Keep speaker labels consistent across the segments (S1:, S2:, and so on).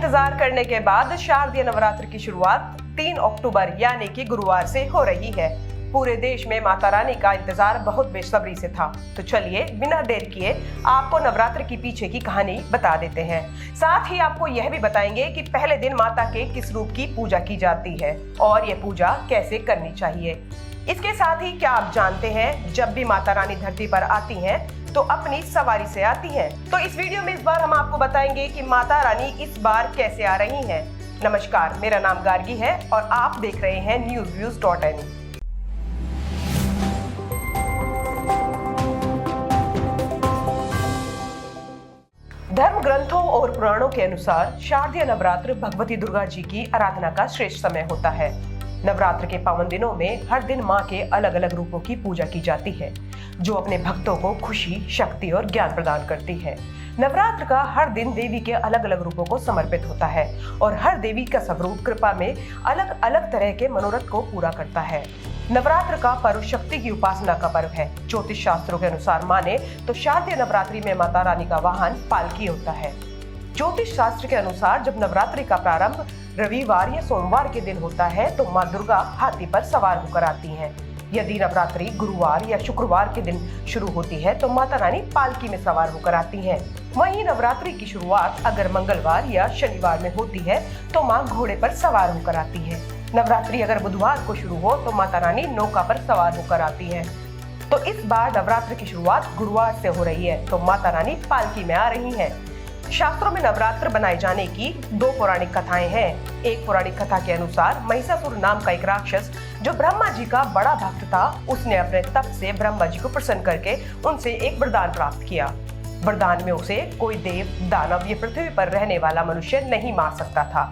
S1: इंतजार करने के बाद शारदीय नवरात्र की शुरुआत 3 अक्टूबर यानी कि गुरुवार से हो रही है। पूरे देश में माता रानी का इंतजार बहुत बेसब्री से था। तो चलिए बिना देर किए आपको नवरात्र की पीछे की कहानी बता देते हैं। साथ ही आपको यह भी बताएंगे कि पहले दिन माता के किस रूप की पूजा की जाती है और यह पूजा कैसे करनी चाहिए। इसके साथ ही क्या आप जानते हैं, जब भी माता रानी धरती पर आती हैं तो अपनी सवारी से आती हैं। तो इस वीडियो में इस बार हम आपको बताएंगे कि माता रानी इस बार कैसे आ रही हैं। नमस्कार, मेरा नाम गार्गी है और आप देख रहे हैं newsviews.in। धर्म ग्रंथों और पुराणों के अनुसार शारदीय नवरात्र भगवती दुर्गा जी की आराधना का श्रेष्ठ समय होता है। नवरात्र के पावन दिनों में हर दिन माँ के अलग अलग रूपों की पूजा की जाती है, जो अपने भक्तों को खुशी, शक्ति और ज्ञान प्रदान करती है। नवरात्र का हर दिन देवी के अलग अलग रूपों को समर्पित होता है और हर देवी का स्वरूप कृपा में अलग अलग तरह के मनोरथ को पूरा करता है। नवरात्र का पर्व शक्ति की उपासना का पर्व है। ज्योतिष शास्त्रों के अनुसार माने तो शारदीय नवरात्रि में माता रानी का वाहन पालकी होता है। ज्योतिष शास्त्र के अनुसार जब नवरात्रि का प्रारंभ रविवार या सोमवार के दिन होता है तो माँ दुर्गा हाथी पर सवार होकर आती हैं। यदि नवरात्रि गुरुवार या शुक्रवार के दिन शुरू होती है तो माता रानी पालकी में सवार होकर आती हैं। वहीं नवरात्रि की शुरुआत अगर मंगलवार या शनिवार में होती है तो माँ घोड़े पर सवार होकर आती है। नवरात्रि अगर बुधवार को शुरू हो तो माता रानी नौका पर सवार होकर आती है। तो इस बार नवरात्र की शुरुआत गुरुवार से हो रही है तो माता रानी पालकी में आ रही है। शास्त्रों में नवरात्र बनाए जाने की 2 पौराणिक कथाएं हैं। एक पौराणिक कथा के अनुसार महिषासुर नाम का एक राक्षस जो ब्रह्मा जी का बड़ा भक्त था, उसने अपने तप से ब्रह्मा जी को प्रसन्न करके उनसे एक वरदान प्राप्त किया। वरदान में उसे कोई देव, दानव या पृथ्वी पर रहने वाला मनुष्य नहीं मार सकता था।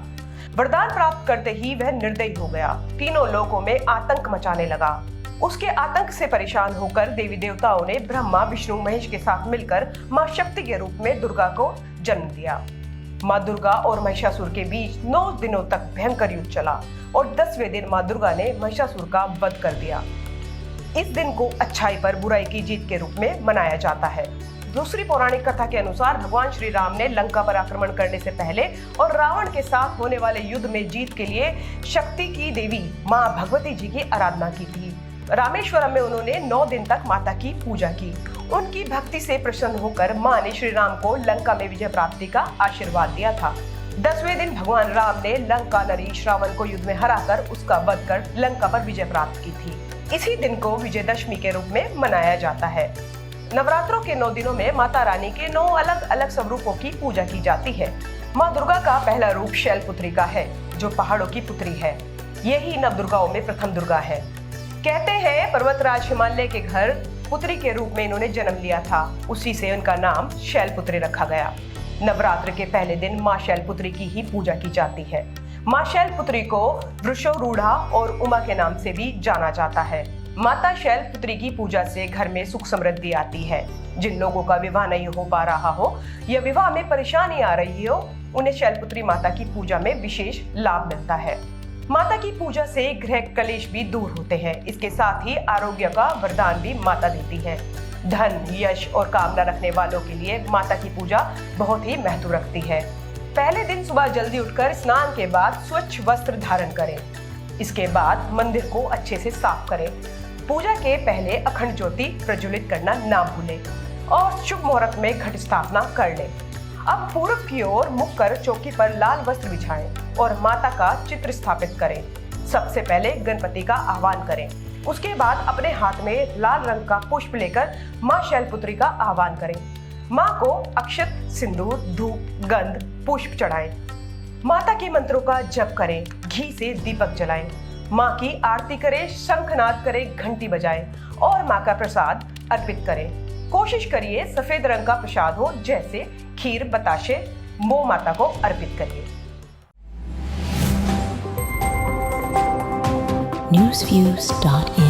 S1: वरदान प्राप्त करते ही वह निर्दयी हो गया, तीनों लोकों में आतंक मचाने लगा। उसके आतंक से परेशान होकर देवी देवताओं ने ब्रह्मा, विष्णु, महेश के साथ मिलकर माँ शक्ति के रूप में दुर्गा को जन्म दिया। माँ दुर्गा और महिषासुर के बीच 9 दिनों तक भयंकर युद्ध चला और 10वें दिन माँ दुर्गा ने महिषासुर का वध कर दिया। इस दिन को अच्छाई पर बुराई की जीत के रूप में मनाया जाता है। दूसरी पौराणिक कथा के अनुसार भगवान श्री राम ने लंका पर आक्रमण करने से पहले और रावण के साथ होने वाले युद्ध में जीत के लिए शक्ति की देवी माँ भगवती जी की आराधना की थी। रामेश्वरम में उन्होंने 9 दिन तक माता की पूजा की। उनकी भक्ति से प्रसन्न होकर माँ ने श्री राम को लंका में विजय प्राप्ति का आशीर्वाद दिया था। 10वें दिन भगवान राम ने लंका नरेश रावण को युद्ध में हराकर उसका वध कर लंका पर विजय प्राप्त की थी। इसी दिन को विजयदशमी के रूप में मनाया जाता है। नवरात्रों के 9 दिनों में माता रानी के 9 अलग अलग स्वरूपों की पूजा की जाती है। माँ दुर्गा का पहला रूप शैलपुत्री का है, जो पहाड़ों की पुत्री है। यही नव दुर्गाओं में प्रथम दुर्गा है। कहते हैं पर्वतराज हिमालय के घर पुत्री के रूप में इन्होंने जन्म लिया था, उसी से उनका नाम शैलपुत्री रखा गया। नवरात्र के पहले दिन माँ शैलपुत्री की ही पूजा की जाती है। माँ शैलपुत्री को वृषोरूढ़ा और उमा के नाम से भी जाना जाता है। माता शैलपुत्री की पूजा से घर में सुख समृद्धि आती है। जिन लोगों का विवाह नहीं हो पा रहा हो या विवाह में परेशानी आ रही हो, उन्हें शैलपुत्री माता की पूजा में विशेष लाभ मिलता है। माता की पूजा से ग्रह कलेश भी दूर होते हैं। इसके साथ ही आरोग्य का वरदान भी माता देती है। धन, यश और कामना रखने वालों के लिए माता की पूजा बहुत ही महत्व रखती है। पहले दिन सुबह जल्दी उठकर स्नान के बाद स्वच्छ वस्त्र धारण करें। इसके बाद मंदिर को अच्छे से साफ करें। पूजा के पहले अखंड ज्योति प्रज्वलित करना ना भूलें और शुभ मुहूर्त में घट स्थापना कर लें। अब पूर्व की ओर मुख कर चौकी पर लाल वस्त्र बिछाएं और माता का चित्र स्थापित करें। सबसे पहले गणपति का आह्वान करें। उसके बाद अपने हाथ में लाल रंग का पुष्प लेकर माँ शैलपुत्री का आह्वान करें। माँ को अक्षत, सिंदूर, धूप, गंध, पुष्प चढ़ाएं। माता के मंत्रों का जप करें। घी से दीपक जलाएं। माँ की आरती करें, शंखनाद करें, घंटी बजाएं और माँ का प्रसाद अर्पित करें। कोशिश करिए सफेद रंग का प्रसाद हो, जैसे खीर, बताशे। वो माता को अर्पित करिए।
S2: newsviews.in